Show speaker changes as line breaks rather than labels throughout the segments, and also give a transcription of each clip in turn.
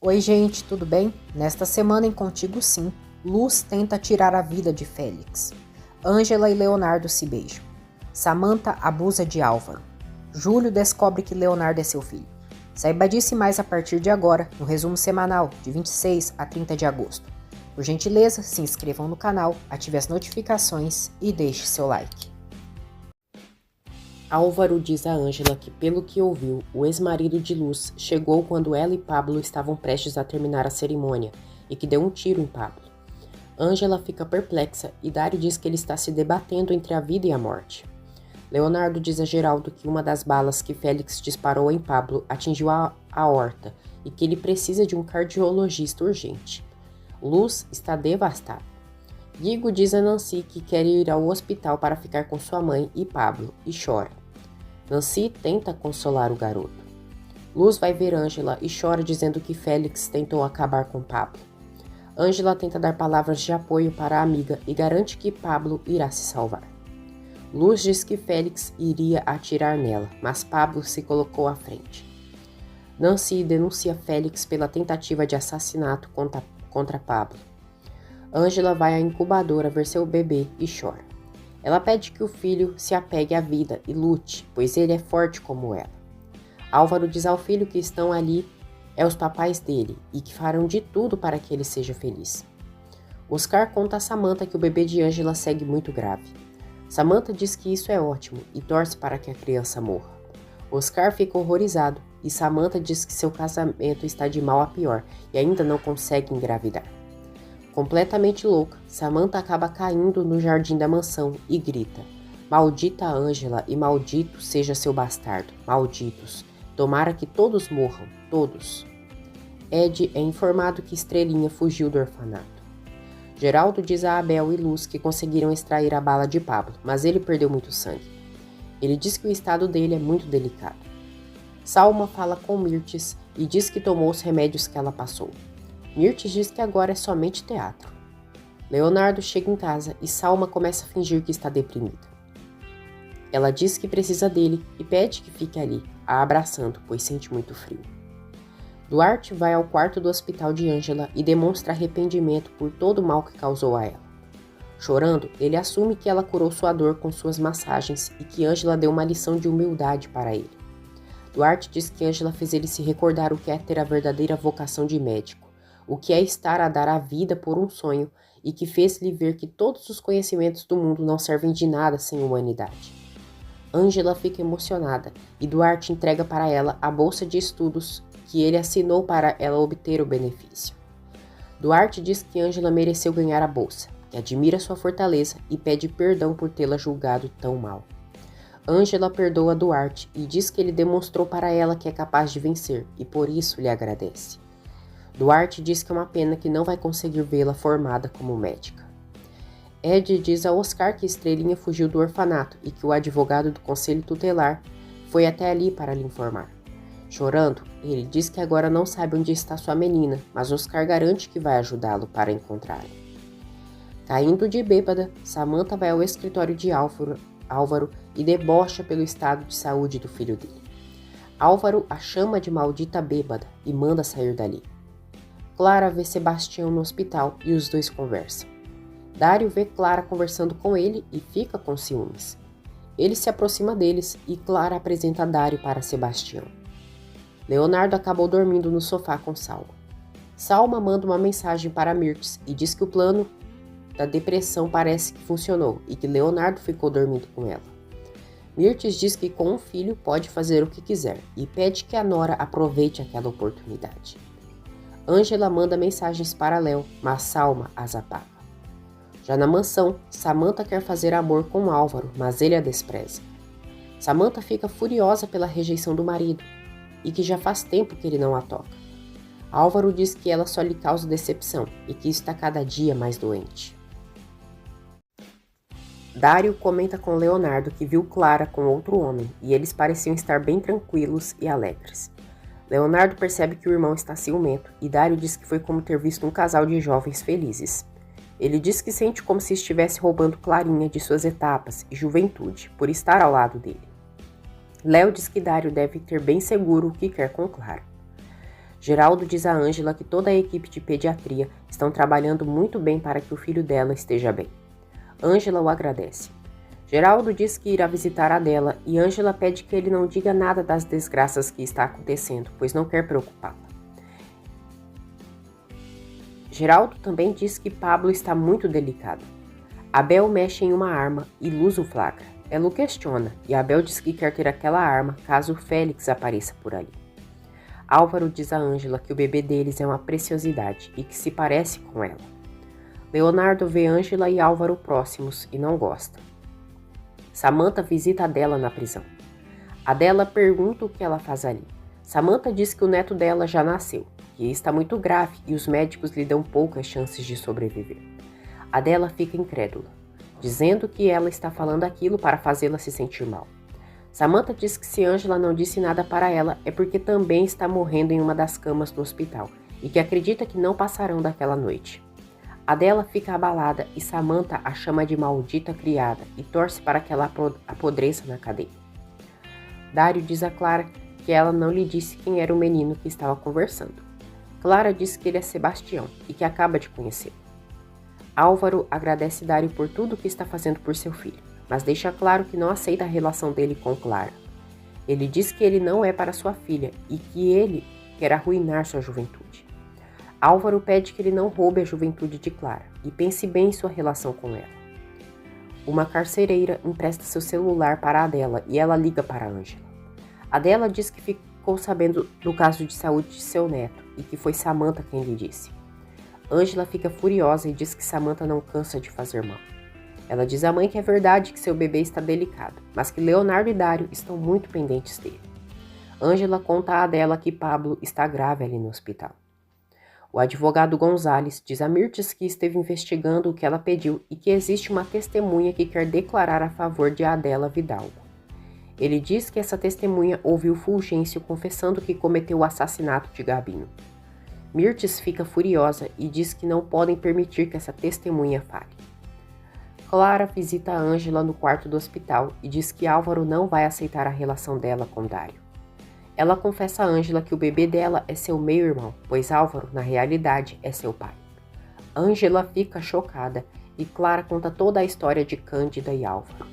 Oi gente, tudo bem? Nesta semana em Contigo Sim, Luz tenta tirar a vida de Félix. Ângela e Leonardo se beijam. Samantha abusa de Álvaro. Júlio descobre que Leonardo é seu filho. Saiba disso e mais a partir de agora, no resumo semanal de 26 a 30 de agosto. Por gentileza, se inscrevam no canal, ative as notificações e deixe seu like.
Álvaro diz a Ângela que, pelo que ouviu, o ex-marido de Luz chegou quando ela e Pablo estavam prestes a terminar a cerimônia e que deu um tiro em Pablo. Ângela fica perplexa e Dário diz que ele está se debatendo entre a vida e a morte. Leonardo diz a Geraldo que uma das balas que Félix disparou em Pablo atingiu a aorta e que ele precisa de um cardiologista urgente. Luz está devastada. Guigo diz a Nancy que quer ir ao hospital para ficar com sua mãe e Pablo e chora. Nancy tenta consolar o garoto. Luz vai ver Ângela e chora dizendo que Félix tentou acabar com Pablo. Ângela tenta dar palavras de apoio para a amiga e garante que Pablo irá se salvar. Luz diz que Félix iria atirar nela, mas Pablo se colocou à frente. Nancy denuncia Félix pela tentativa de assassinato contra Pablo. Ângela vai à incubadora ver seu bebê e chora. Ela pede que o filho se apegue à vida e lute, pois ele é forte como ela. Álvaro diz ao filho que estão ali os papais dele e que farão de tudo para que ele seja feliz. Oscar conta a Samantha que o bebê de Ângela segue muito grave. Samantha diz que isso é ótimo e torce para que a criança morra. Oscar fica horrorizado e Samantha diz que seu casamento está de mal a pior e ainda não consegue engravidar. Completamente louca, Samantha acaba caindo no jardim da mansão e grita: "Maldita Ângela e maldito seja seu bastardo, malditos! Tomara que todos morram, todos!" Ed é informado que Estrelinha fugiu do orfanato. Geraldo diz a Abel e Luz que conseguiram extrair a bala de Pablo, mas ele perdeu muito sangue. Ele diz que o estado dele é muito delicado. Salma fala com Mirtes e diz que tomou os remédios que ela passou. Mirtes diz que agora é somente teatro. Leonardo chega em casa e Salma começa a fingir que está deprimida. Ela diz que precisa dele e pede que fique ali, a abraçando, pois sente muito frio. Duarte vai ao quarto do hospital de Ângela e demonstra arrependimento por todo o mal que causou a ela. Chorando, ele assume que ela curou sua dor com suas massagens e que Ângela deu uma lição de humildade para ele. Duarte diz que Ângela fez ele se recordar o que é ter a verdadeira vocação de médico, o que é estar a dar a vida por um sonho e que fez-lhe ver que todos os conhecimentos do mundo não servem de nada sem humanidade. Ângela fica emocionada e Duarte entrega para ela a bolsa de estudos que ele assinou para ela obter o benefício. Duarte diz que Ângela mereceu ganhar a bolsa, que admira sua fortaleza e pede perdão por tê-la julgado tão mal. Ângela perdoa Duarte e diz que ele demonstrou para ela que é capaz de vencer e por isso lhe agradece. Duarte diz que é uma pena que não vai conseguir vê-la formada como médica. Ed diz a Oscar que Estrelinha fugiu do orfanato e que o advogado do conselho tutelar foi até ali para lhe informar. Chorando, ele diz que agora não sabe onde está sua menina, mas Oscar garante que vai ajudá-lo para encontrá-la. Caindo de bêbada, Samantha vai ao escritório de Álvaro e debocha pelo estado de saúde do filho dele. Álvaro a chama de maldita bêbada e manda sair dali. Clara vê Sebastião no hospital e os dois conversam. Dário vê Clara conversando com ele e fica com ciúmes. Ele se aproxima deles e Clara apresenta Dário para Sebastião. Leonardo acabou dormindo no sofá com Salma. Salma manda uma mensagem para Mirtes e diz que o plano da depressão parece que funcionou e que Leonardo ficou dormindo com ela. Mirtes diz que com um filho pode fazer o que quiser e pede que a nora aproveite aquela oportunidade. Ângela manda mensagens para Léo, mas Salma as apaga. Já na mansão, Samantha quer fazer amor com Álvaro, mas ele a despreza. Samantha fica furiosa pela rejeição do marido e que já faz tempo que ele não a toca. Álvaro diz que ela só lhe causa decepção e que está cada dia mais doente. Dário comenta com Leonardo que viu Clara com outro homem e eles pareciam estar bem tranquilos e alegres. Leonardo percebe que o irmão está ciumento e Dário diz que foi como ter visto um casal de jovens felizes. Ele diz que sente como se estivesse roubando Clarinha de suas etapas e juventude por estar ao lado dele. Léo diz que Dário deve ter bem seguro o que quer com Clara. Geraldo diz a Ângela que toda a equipe de pediatria estão trabalhando muito bem para que o filho dela esteja bem. Ângela o agradece. Geraldo diz que irá visitar a Adela e Ângela pede que ele não diga nada das desgraças que está acontecendo, pois não quer preocupá-la. Geraldo também diz que Pablo está muito delicado. Abel mexe em uma arma e Luz o flagra. Ela o questiona e Abel diz que quer ter aquela arma caso o Félix apareça por ali. Álvaro diz a Ângela que o bebê deles é uma preciosidade e que se parece com ela. Leonardo vê Ângela e Álvaro próximos e não gosta. Samantha visita Adela na prisão. Adela pergunta o que ela faz ali. Samantha diz que o neto dela já nasceu, que está muito grave e os médicos lhe dão poucas chances de sobreviver. Adela fica incrédula, dizendo que ela está falando aquilo para fazê-la se sentir mal. Samantha diz que se Ângela não disse nada para ela é porque também está morrendo em uma das camas do hospital e que acredita que não passarão daquela noite. Adela fica abalada e Samantha a chama de maldita criada e torce para que ela apodreça na cadeia. Dário diz a Clara que ela não lhe disse quem era o menino que estava conversando. Clara diz que ele é Sebastião e que acaba de conhecê-lo. Álvaro agradece Dário por tudo que está fazendo por seu filho, mas deixa claro que não aceita a relação dele com Clara. Ele diz que ele não é para sua filha e que ele quer arruinar sua juventude. Álvaro pede que ele não roube a juventude de Clara e pense bem em sua relação com ela. Uma carcereira empresta seu celular para Adela e ela liga para Ângela. Adela diz que ficou sabendo do caso de saúde de seu neto e que foi Samantha quem lhe disse. Ângela fica furiosa e diz que Samantha não cansa de fazer mal. Ela diz à mãe que é verdade que seu bebê está delicado, mas que Leonardo e Dário estão muito pendentes dele. Ângela conta a Adela que Pablo está grave ali no hospital. O advogado Gonzales diz a Mirtes que esteve investigando o que ela pediu e que existe uma testemunha que quer declarar a favor de Adela Vidalgo. Ele diz que essa testemunha ouviu Fulgêncio confessando que cometeu o assassinato de Gabino. Mirtes fica furiosa e diz que não podem permitir que essa testemunha fale. Clara visita a Ângela no quarto do hospital e diz que Álvaro não vai aceitar a relação dela com Dário. Ela confessa a Ângela que o bebê dela é seu meio-irmão, pois Álvaro, na realidade, é seu pai. Ângela fica chocada e Clara conta toda a história de Cândida e Álvaro.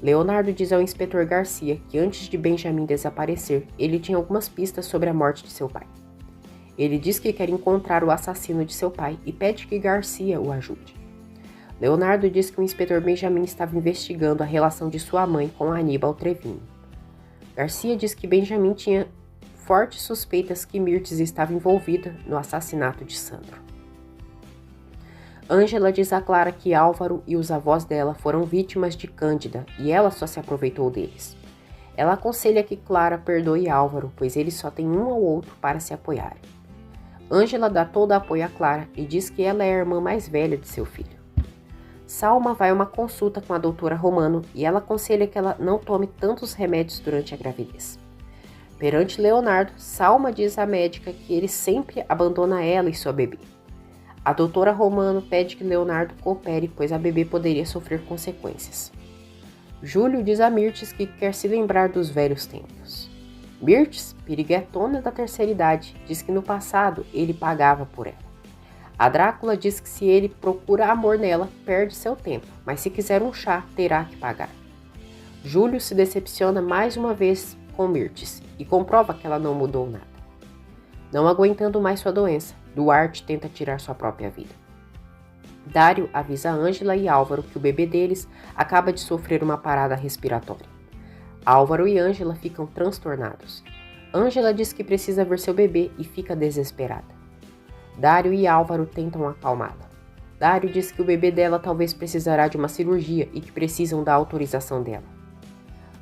Leonardo diz ao inspetor Garcia que antes de Benjamin desaparecer, ele tinha algumas pistas sobre a morte de seu pai. Ele diz que quer encontrar o assassino de seu pai e pede que Garcia o ajude. Leonardo diz que o inspetor Benjamin estava investigando a relação de sua mãe com Aníbal Trevinho. Garcia diz que Benjamin tinha fortes suspeitas que Mirtes estava envolvida no assassinato de Sandro. Ângela diz a Clara que Álvaro e os avós dela foram vítimas de Cândida e ela só se aproveitou deles. Ela aconselha que Clara perdoe Álvaro, pois eles só têm um ao outro para se apoiarem. Ângela dá todo o apoio a Clara e diz que ela é a irmã mais velha de seu filho. Salma vai a uma consulta com a doutora Romano e ela aconselha que ela não tome tantos remédios durante a gravidez. Perante Leonardo, Salma diz à médica que ele sempre abandona ela e sua bebê. A doutora Romano pede que Leonardo coopere, pois a bebê poderia sofrer consequências. Júlio diz a Mirtes que quer se lembrar dos velhos tempos. Mirtes, piriguetona da terceira idade, diz que no passado ele pagava por ela. A Drácula diz que se ele procura amor nela, perde seu tempo, mas se quiser um chá, terá que pagar. Júlio se decepciona mais uma vez com Mirtes e comprova que ela não mudou nada. Não aguentando mais sua doença, Duarte tenta tirar sua própria vida. Dário avisa Ângela e Álvaro que o bebê deles acaba de sofrer uma parada respiratória. Álvaro e Ângela ficam transtornados. Ângela diz que precisa ver seu bebê e fica desesperada. Dário e Álvaro tentam acalmá-la. Dário diz que o bebê dela talvez precisará de uma cirurgia e que precisam da autorização dela.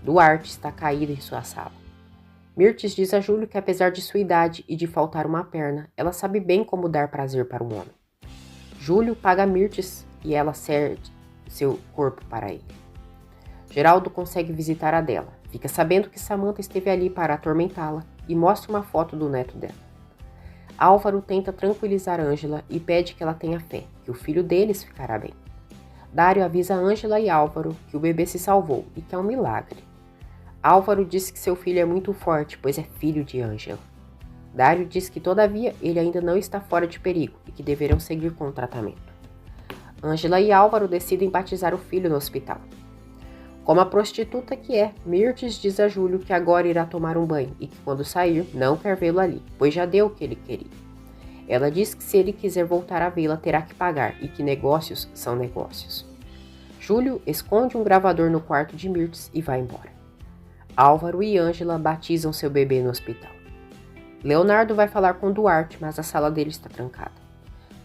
Duarte está caída em sua sala. Mirtes diz a Júlio que apesar de sua idade e de faltar uma perna, ela sabe bem como dar prazer para um homem. Júlio paga Mirtes e ela cede seu corpo para ele. Geraldo consegue visitar a dela, fica sabendo que Samantha esteve ali para atormentá-la e mostra uma foto do neto dela. Álvaro tenta tranquilizar Ângela e pede que ela tenha fé, que o filho deles ficará bem. Dário avisa Ângela e Álvaro que o bebê se salvou e que é um milagre. Álvaro diz que seu filho é muito forte, pois é filho de Ângela. Dário diz que, todavia, ele ainda não está fora de perigo e que deverão seguir com o tratamento. Ângela e Álvaro decidem batizar o filho no hospital. Como a prostituta que é, Mirtes diz a Júlio que agora irá tomar um banho e que quando sair não quer vê-lo ali, pois já deu o que ele queria. Ela diz que se ele quiser voltar a vê-la terá que pagar e que negócios são negócios. Júlio esconde um gravador no quarto de Mirtes e vai embora. Álvaro e Ângela batizam seu bebê no hospital. Leonardo vai falar com Duarte, mas a sala dele está trancada.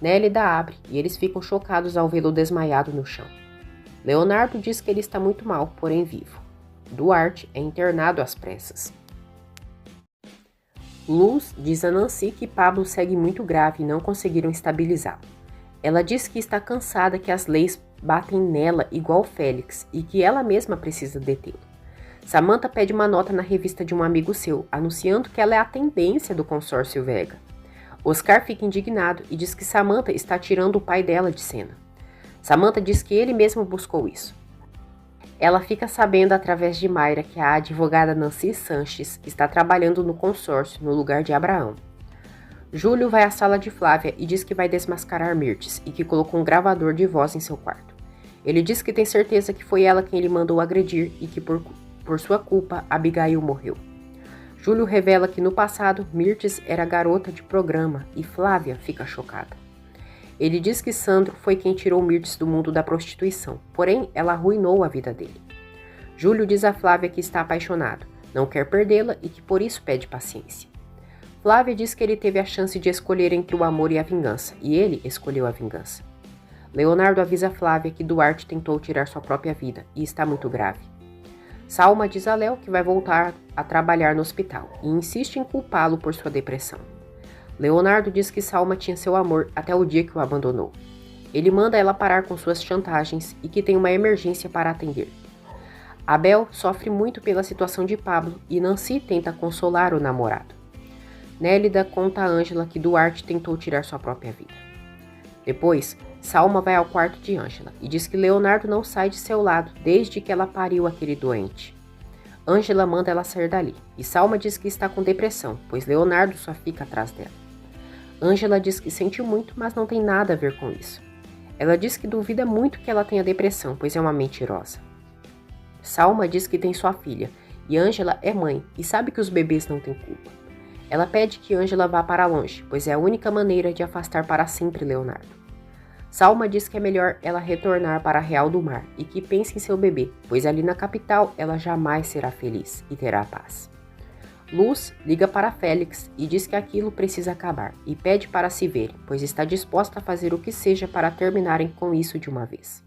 Nélida abre e eles ficam chocados ao vê-lo desmaiado no chão. Leonardo diz que ele está muito mal, porém vivo. Duarte é internado às pressas. Luz diz a Nancy que Pablo segue muito grave e não conseguiram estabilizá-lo. Ela diz que está cansada que as leis batem nela igual Félix e que ela mesma precisa detê-lo. Samantha pede uma nota na revista de um amigo seu, anunciando que ela é a tendência do consórcio Vega. Oscar fica indignado e diz que Samantha está tirando o pai dela de cena. Samantha diz que ele mesmo buscou isso. Ela fica sabendo através de Mayra que a advogada Nancy Sanches está trabalhando no consórcio no lugar de Abraão. Júlio vai à sala de Flávia e diz que vai desmascarar Mirtes e que colocou um gravador de voz em seu quarto. Ele diz que tem certeza que foi ela quem ele mandou agredir e que por sua culpa Abigail morreu. Júlio revela que no passado Mirtes era garota de programa e Flávia fica chocada. Ele diz que Sandro foi quem tirou Mirtes do mundo da prostituição, porém ela arruinou a vida dele. Júlio diz a Flávia que está apaixonado, não quer perdê-la e que por isso pede paciência. Flávia diz que ele teve a chance de escolher entre o amor e a vingança, e ele escolheu a vingança. Leonardo avisa Flávia que Duarte tentou tirar sua própria vida e está muito grave. Salma diz a Léo que vai voltar a trabalhar no hospital e insiste em culpá-lo por sua depressão. Leonardo diz que Salma tinha seu amor até o dia que o abandonou. Ele manda ela parar com suas chantagens e que tem uma emergência para atender. Abel sofre muito pela situação de Pablo e Nancy tenta consolar o namorado. Nélida conta a Ângela que Duarte tentou tirar sua própria vida. Depois, Salma vai ao quarto de Ângela e diz que Leonardo não sai de seu lado desde que ela pariu aquele doente. Ângela manda ela sair dali e Salma diz que está com depressão, pois Leonardo só fica atrás dela. Ângela diz que sente muito, mas não tem nada a ver com isso. Ela diz que duvida muito que ela tenha depressão, pois é uma mentirosa. Salma diz que tem sua filha e Ângela é mãe e sabe que os bebês não têm culpa. Ela pede que Ângela vá para longe, pois é a única maneira de afastar para sempre Leonardo. Salma diz que é melhor ela retornar para a Real do Mar e que pense em seu bebê, pois ali na capital ela jamais será feliz e terá paz. Luz liga para Félix e diz que aquilo precisa acabar e pede para se verem, pois está disposta a fazer o que seja para terminarem com isso de uma vez.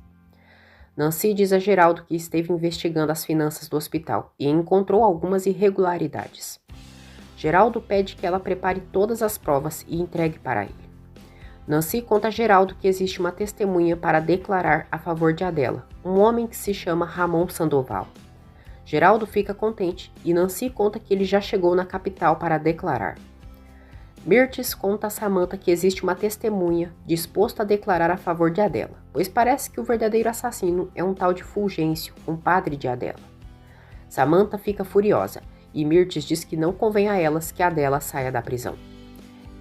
Nancy diz a Geraldo que esteve investigando as finanças do hospital e encontrou algumas irregularidades. Geraldo pede que ela prepare todas as provas e entregue para ele. Nancy conta a Geraldo que existe uma testemunha para declarar a favor de Adela, um homem que se chama Ramon Sandoval. Geraldo fica contente e Nancy conta que ele já chegou na capital para declarar. Mirtes conta a Samantha que existe uma testemunha disposta a declarar a favor de Adela, pois parece que o verdadeiro assassino é um tal de Fulgêncio, um padre de Adela. Samantha fica furiosa e Mirtes diz que não convém a elas que Adela saia da prisão.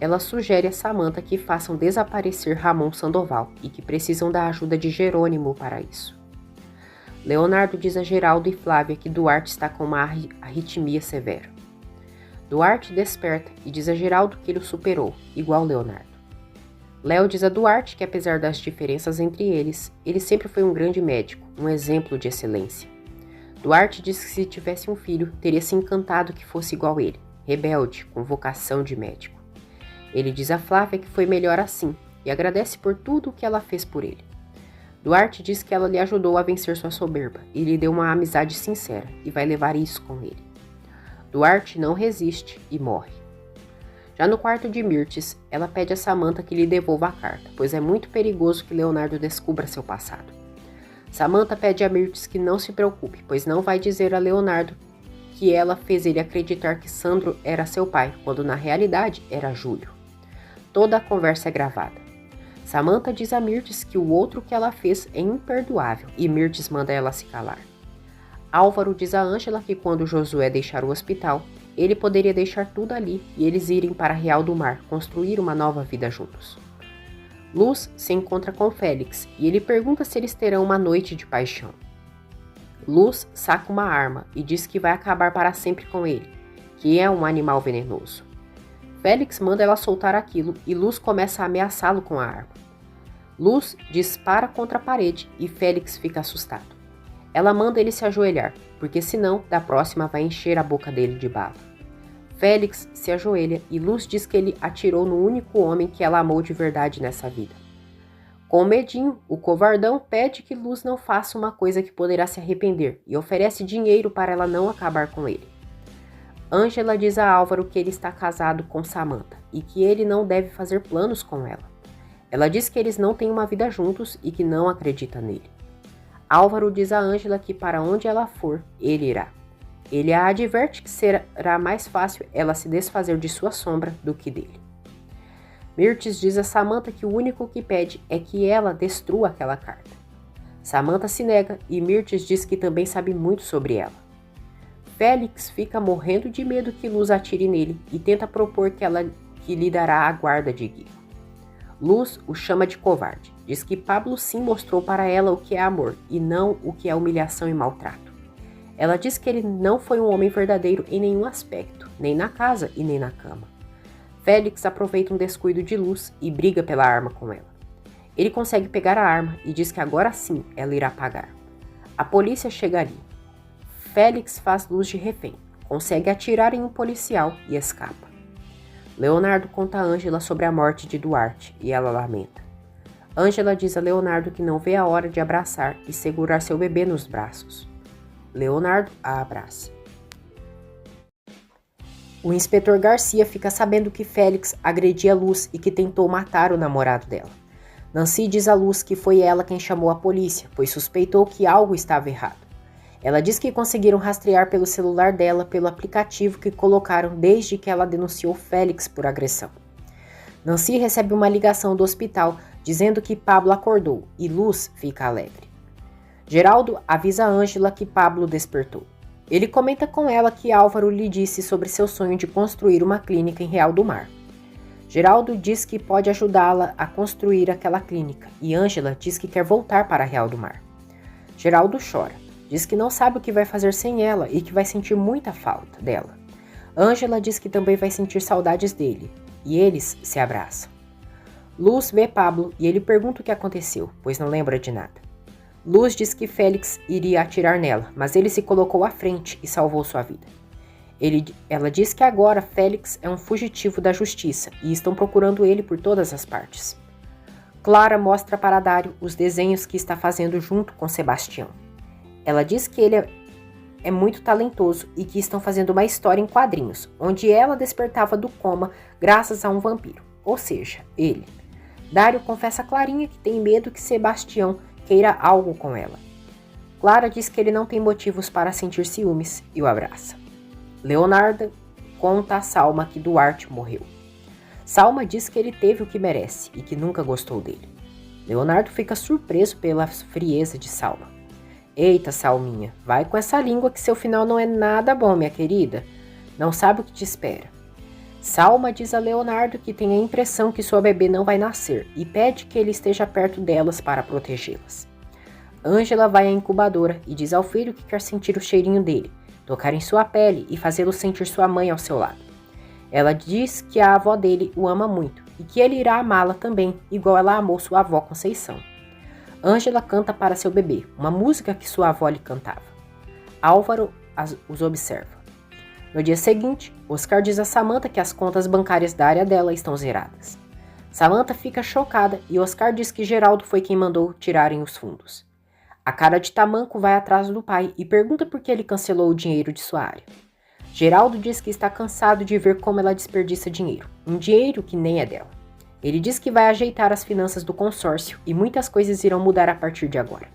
Ela sugere a Samantha que façam desaparecer Ramon Sandoval e que precisam da ajuda de Jerônimo para isso. Leonardo diz a Geraldo e Flávia que Duarte está com uma arritmia severa. Duarte desperta e diz a Geraldo que ele o superou, igual Leonardo. Léo diz a Duarte que apesar das diferenças entre eles, ele sempre foi um grande médico, um exemplo de excelência. Duarte diz que se tivesse um filho, teria se encantado que fosse igual ele, rebelde, com vocação de médico. Ele diz a Flávia que foi melhor assim e agradece por tudo o que ela fez por ele. Duarte diz que ela lhe ajudou a vencer sua soberba e lhe deu uma amizade sincera e vai levar isso com ele. Duarte não resiste e morre. Já no quarto de Mirtes, ela pede a Samantha que lhe devolva a carta, pois é muito perigoso que Leonardo descubra seu passado. Samantha pede a Mirtes que não se preocupe, pois não vai dizer a Leonardo que ela fez ele acreditar que Sandro era seu pai, quando na realidade era Júlio. Toda a conversa é gravada. Samantha diz a Mirtes que o outro que ela fez é imperdoável e Mirtes manda ela se calar. Álvaro diz a Ângela que quando Josué deixar o hospital, ele poderia deixar tudo ali e eles irem para Real do Mar, construir uma nova vida juntos. Luz se encontra com Félix e ele pergunta se eles terão uma noite de paixão. Luz saca uma arma e diz que vai acabar para sempre com ele, que é um animal venenoso. Félix manda ela soltar aquilo e Luz começa a ameaçá-lo com a arma. Luz dispara contra a parede e Félix fica assustado. Ela manda ele se ajoelhar, porque senão, da próxima vai encher a boca dele de bala. Félix se ajoelha e Luz diz que ele atirou no único homem que ela amou de verdade nessa vida. Com medinho, o covardão pede que Luz não faça uma coisa que poderá se arrepender e oferece dinheiro para ela não acabar com ele. Angela diz a Álvaro que ele está casado com Samantha e que ele não deve fazer planos com ela. Ela diz que eles não têm uma vida juntos e que não acredita nele. Álvaro diz a Angela que para onde ela for, ele irá. Ele a adverte que será mais fácil ela se desfazer de sua sombra do que dele. Mirtes diz a Samantha que o único que pede é que ela destrua aquela carta. Samantha se nega e Mirtes diz que também sabe muito sobre ela. Félix fica morrendo de medo que Luz atire nele e tenta propor que lhe dará a guarda de Gui. Luz o chama de covarde. Diz que Pablo sim mostrou para ela o que é amor e não o que é humilhação e maltrato. Ela diz que ele não foi um homem verdadeiro em nenhum aspecto, nem na casa e nem na cama. Félix aproveita um descuido de Luz e briga pela arma com ela. Ele consegue pegar a arma e diz que agora sim ela irá pagar. A polícia chega ali. Félix faz Luz de refém, consegue atirar em um policial e escapa. Leonardo conta a Angela sobre a morte de Duarte e ela lamenta. Angela diz a Leonardo que não vê a hora de abraçar e segurar seu bebê nos braços. Leonardo a abraça. O inspetor Garcia fica sabendo que Félix agredia Luz e que tentou matar o namorado dela. Nancy diz a Luz que foi ela quem chamou a polícia, pois suspeitou que algo estava errado. Ela diz que conseguiram rastrear pelo celular dela pelo aplicativo que colocaram desde que ela denunciou Félix por agressão. Nancy recebe uma ligação do hospital dizendo que Pablo acordou e Luz fica alegre. Geraldo avisa a Angela que Pablo despertou. Ele comenta com ela que Álvaro lhe disse sobre seu sonho de construir uma clínica em Real do Mar. Geraldo diz que pode ajudá-la a construir aquela clínica e Angela diz que quer voltar para Real do Mar. Geraldo chora, diz que não sabe o que vai fazer sem ela e que vai sentir muita falta dela. Angela diz que também vai sentir saudades dele e eles se abraçam. Luz vê Pablo e ele pergunta o que aconteceu, pois não lembra de nada. Luz diz que Félix iria atirar nela, mas ele se colocou à frente e salvou sua vida. Ela diz que agora Félix é um fugitivo da justiça e estão procurando ele por todas as partes. Clara mostra para Dário os desenhos que está fazendo junto com Sebastião. Ela diz que ele é muito talentoso e que estão fazendo uma história em quadrinhos, onde ela despertava do coma graças a um vampiro, ou seja, ele. Dário confessa a Clarinha que tem medo que Sebastião queira algo com ela. Clara diz que ele não tem motivos para sentir ciúmes e o abraça. Leonardo conta a Salma que Duarte morreu. Salma diz que ele teve o que merece e que nunca gostou dele. Leonardo fica surpreso pela frieza de Salma. Eita, Salminha, vai com essa língua que seu final não é nada bom, minha querida. Não sabe o que te espera. Salma diz a Leonardo que tem a impressão que sua bebê não vai nascer e pede que ele esteja perto delas para protegê-las. Angela vai à incubadora e diz ao filho que quer sentir o cheirinho dele, tocar em sua pele e fazê-lo sentir sua mãe ao seu lado. Ela diz que a avó dele o ama muito e que ele irá amá-la também, igual ela amou sua avó Conceição. Angela canta para seu bebê, uma música que sua avó lhe cantava. Álvaro os observa. No dia seguinte, Oscar diz a Samantha que as contas bancárias da área dela estão zeradas. Samantha fica chocada e Oscar diz que Geraldo foi quem mandou tirarem os fundos. A cara de tamanco vai atrás do pai e pergunta por que ele cancelou o dinheiro de sua área. Geraldo diz que está cansado de ver como ela desperdiça dinheiro, um dinheiro que nem é dela. Ele diz que vai ajeitar as finanças do consórcio e muitas coisas irão mudar a partir de agora.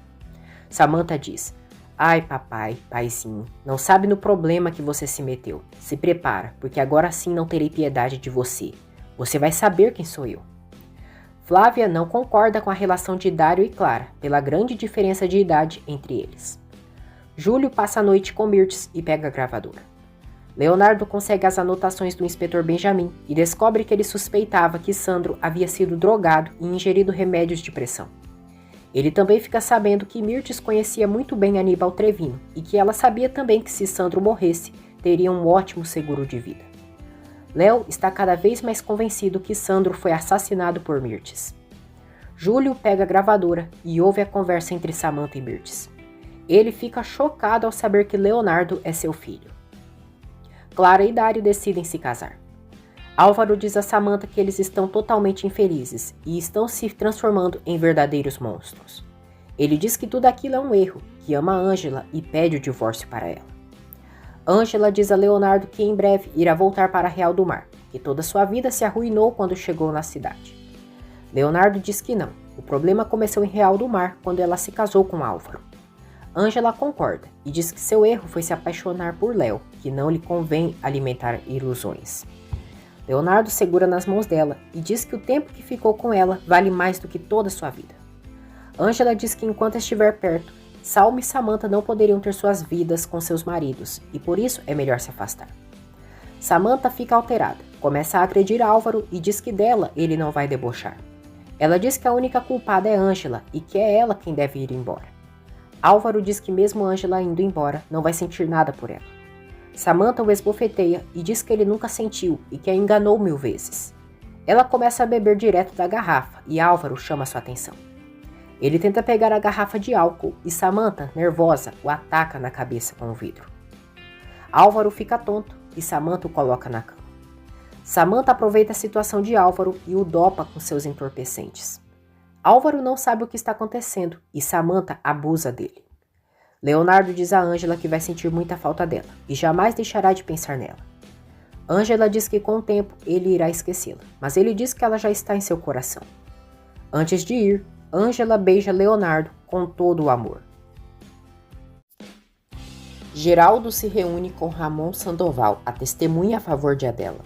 Samantha diz: ai, papai, paizinho, não sabe no problema que você se meteu. Se prepara, porque agora sim não terei piedade de você. Você vai saber quem sou eu. Flávia não concorda com a relação de Dário e Clara, pela grande diferença de idade entre eles. Júlio passa a noite com Mirtes e pega a gravadora.
Leonardo consegue as anotações do inspetor Benjamin e descobre que ele suspeitava que Sandro havia sido drogado e ingerido remédios de pressão. Ele também fica sabendo que Mirtes conhecia muito bem Aníbal Trevino e que ela sabia também que se Sandro morresse, teria um ótimo seguro de vida. Léo está cada vez mais convencido que Sandro foi assassinado por Mirtes. Júlio pega a gravadora e ouve a conversa entre Samantha e Mirtes. Ele fica chocado ao saber que Leonardo é seu filho. Clara e Dário decidem se casar. Álvaro diz a Samantha que eles estão totalmente infelizes e estão se transformando em verdadeiros monstros. Ele diz que tudo aquilo é um erro, que ama Ângela e pede o divórcio para ela. Ângela diz a Leonardo que em breve irá voltar para Real do Mar, que toda sua vida se arruinou quando chegou na cidade. Leonardo diz que não, o problema começou em Real do Mar quando ela se casou com Álvaro. Ângela concorda e diz que seu erro foi se apaixonar por Léo, que não lhe convém alimentar ilusões. Leonardo segura nas mãos dela e diz que o tempo que ficou com ela vale mais do que toda a sua vida. Ângela diz que enquanto estiver perto, Salma e Samantha não poderiam ter suas vidas com seus maridos e por isso é melhor se afastar. Samantha fica alterada, começa a agredir Álvaro e diz que dela ele não vai debochar. Ela diz que a única culpada é Ângela e que é ela quem deve ir embora. Álvaro diz que mesmo Ângela indo embora, não vai sentir nada por ela. Samantha o esbofeteia e diz que ele nunca sentiu e que a enganou 1000 vezes. Ela começa a beber direto da garrafa e Álvaro chama sua atenção. Ele tenta pegar a garrafa de álcool e Samantha, nervosa, o ataca na cabeça com o vidro. Álvaro fica tonto e Samantha o coloca na cama. Samantha aproveita a situação de Álvaro e o dopa com seus entorpecentes. Álvaro não sabe o que está acontecendo e Samantha abusa dele. Leonardo diz a Ângela que vai sentir muita falta dela e jamais deixará de pensar nela. Ângela diz que com o tempo ele irá esquecê-la, mas ele diz que ela já está em seu coração. Antes de ir, Ângela beija Leonardo com todo o amor. Geraldo se reúne com Ramon Sandoval, a testemunha a favor de Adela.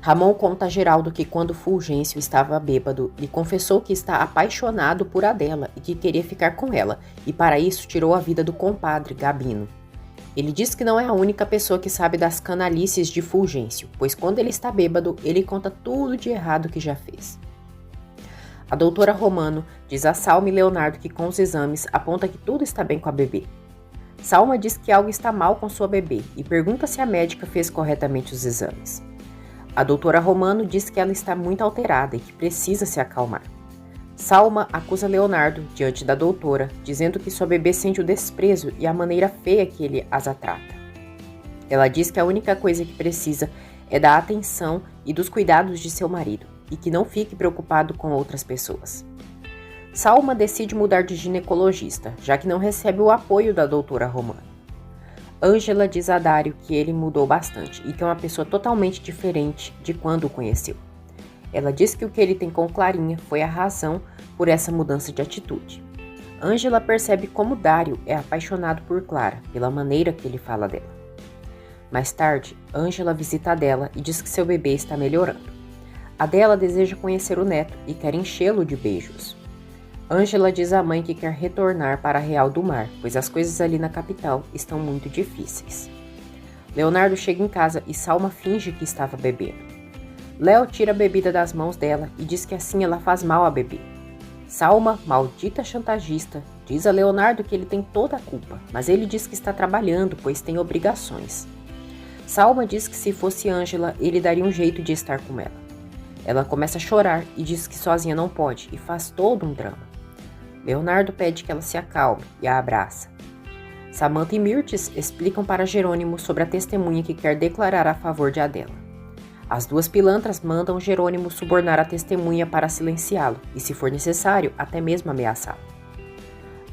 Ramon conta a Geraldo que quando Fulgêncio estava bêbado, lhe confessou que está apaixonado por Adela e que queria ficar com ela, e para isso tirou a vida do compadre, Gabino. Ele diz que não é a única pessoa que sabe das canalices de Fulgêncio, pois quando ele está bêbado, ele conta tudo de errado que já fez. A doutora Romano diz a Salma e Leonardo que com os exames aponta que tudo está bem com a bebê. Salma diz que algo está mal com sua bebê e pergunta se a médica fez corretamente os exames. A doutora Romano diz que ela está muito alterada e que precisa se acalmar. Salma acusa Leonardo diante da doutora, dizendo que sua bebê sente o desprezo e a maneira feia que ele as trata. Ela diz que a única coisa que precisa é da atenção e dos cuidados de seu marido, e que não fique preocupado com outras pessoas. Salma decide mudar de ginecologista, já que não recebe o apoio da doutora Romano. Ângela diz a Dário que ele mudou bastante e que é uma pessoa totalmente diferente de quando o conheceu. Ela diz que o que ele tem com Clarinha foi a razão por essa mudança de atitude. Ângela percebe como Dário é apaixonado por Clara, pela maneira que ele fala dela. Mais tarde, Ângela visita Adela e diz que seu bebê está melhorando. Adela deseja conhecer o neto e quer enchê-lo de beijos. Ângela diz à mãe que quer retornar para Real do Mar, pois as coisas ali na capital estão muito difíceis. Leonardo chega em casa e Salma finge que estava bebendo. Léo tira a bebida das mãos dela e diz que assim ela faz mal a bebê. Salma, maldita chantagista, diz a Leonardo que ele tem toda a culpa, mas ele diz que está trabalhando, pois tem obrigações. Salma diz que se fosse Ângela, ele daria um jeito de estar com ela. Ela começa a chorar e diz que sozinha não pode e faz todo um drama. Leonardo pede que ela se acalme e a abraça. Samantha e Mirtes explicam para Jerônimo sobre a testemunha que quer declarar a favor de Adela. As duas pilantras mandam Jerônimo subornar a testemunha para silenciá-lo e, se for necessário, até mesmo ameaçá-lo.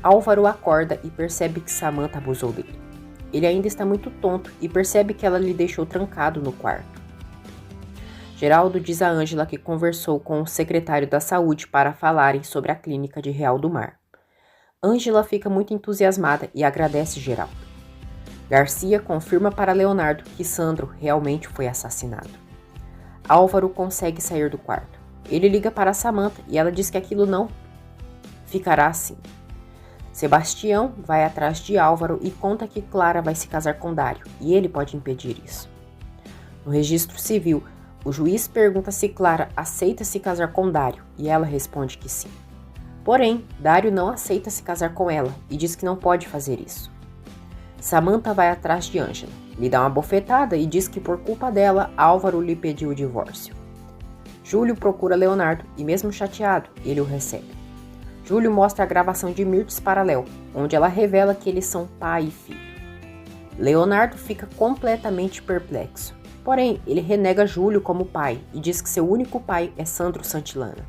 Álvaro acorda e percebe que Samantha abusou dele. Ele ainda está muito tonto e percebe que ela lhe deixou trancado no quarto. Geraldo diz a Ângela que conversou com o secretário da saúde para falarem sobre a clínica de Real do Mar. Ângela fica muito entusiasmada e agradece Geraldo. Garcia confirma para Leonardo que Sandro realmente foi assassinado. Álvaro consegue sair do quarto. Ele liga para Samantha e ela diz que aquilo não ficará assim. Sebastião vai atrás de Álvaro e conta que Clara vai se casar com Dário e ele pode impedir isso.
No registro civil, o juiz pergunta se Clara aceita se casar com Dário e ela responde que sim. Porém, Dário não aceita se casar com ela e diz que não pode fazer isso. Samantha vai atrás de Ângela, lhe dá uma bofetada e diz que por culpa dela, Álvaro lhe pediu o divórcio. Júlio procura Leonardo e, mesmo chateado, ele o recebe. Júlio mostra a gravação de Mirtes para Léo, onde ela revela que eles são pai e filho. Leonardo fica completamente perplexo, porém ele renega Júlio como pai e diz que seu único pai é Sandro Santillana.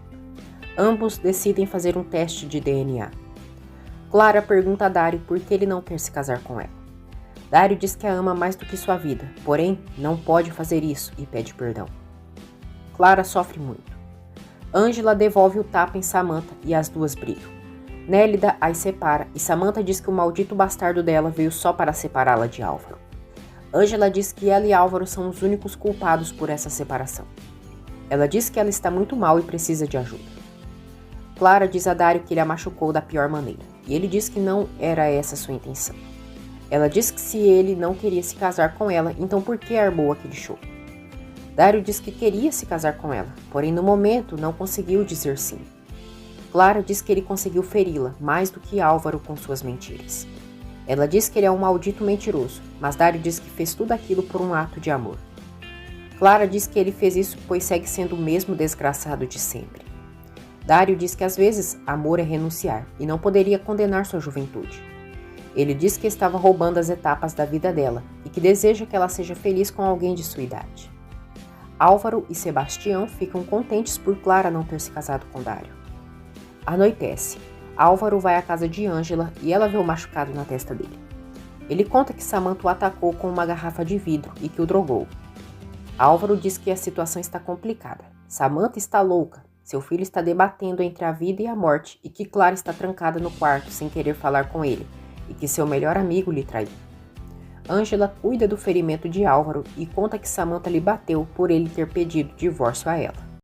Ambos decidem fazer um teste de DNA. Clara pergunta a Dário por que ele não quer se casar com ela. Dário diz que a ama mais do que sua vida, porém não pode fazer isso e pede perdão. Clara sofre muito. Ângela devolve o tapa em Samantha e as duas brigam. Nélida as separa e Samantha diz que o maldito bastardo dela veio só para separá-la de Álvaro. Ângela diz que ela e Álvaro são os únicos culpados por essa separação. Ela diz que ela está muito mal e precisa de ajuda. Clara diz a Dário que ele a machucou da pior maneira, e ele diz que não era essa sua intenção. Ela diz que se ele não queria se casar com ela, então por que armou aquele show? Dário diz que queria se casar com ela, porém no momento não conseguiu dizer sim. Clara diz que ele conseguiu feri-la mais do que Álvaro com suas mentiras. Ela diz que ele é um maldito mentiroso, mas Dário diz que fez tudo aquilo por um ato de amor. Clara diz que ele fez isso pois segue sendo o mesmo desgraçado de sempre. Dário diz que às vezes amor é renunciar e não poderia condenar sua juventude. Ele diz que estava roubando as etapas da vida dela e que deseja que ela seja feliz com alguém de sua idade. Álvaro e Sebastião ficam contentes por Clara não ter se casado com Dário. Anoitece. Álvaro vai à casa de Ângela e ela vê o machucado na testa dele. Ele conta que Samantha o atacou com uma garrafa de vidro e que o drogou. Álvaro diz que a situação está complicada. Samantha está louca. Seu filho está debatendo entre a vida e a morte e que Clara está trancada no quarto sem querer falar com ele e que seu melhor amigo lhe traiu. Ângela cuida do ferimento de Álvaro e conta que Samantha lhe bateu por ele ter pedido divórcio a ela.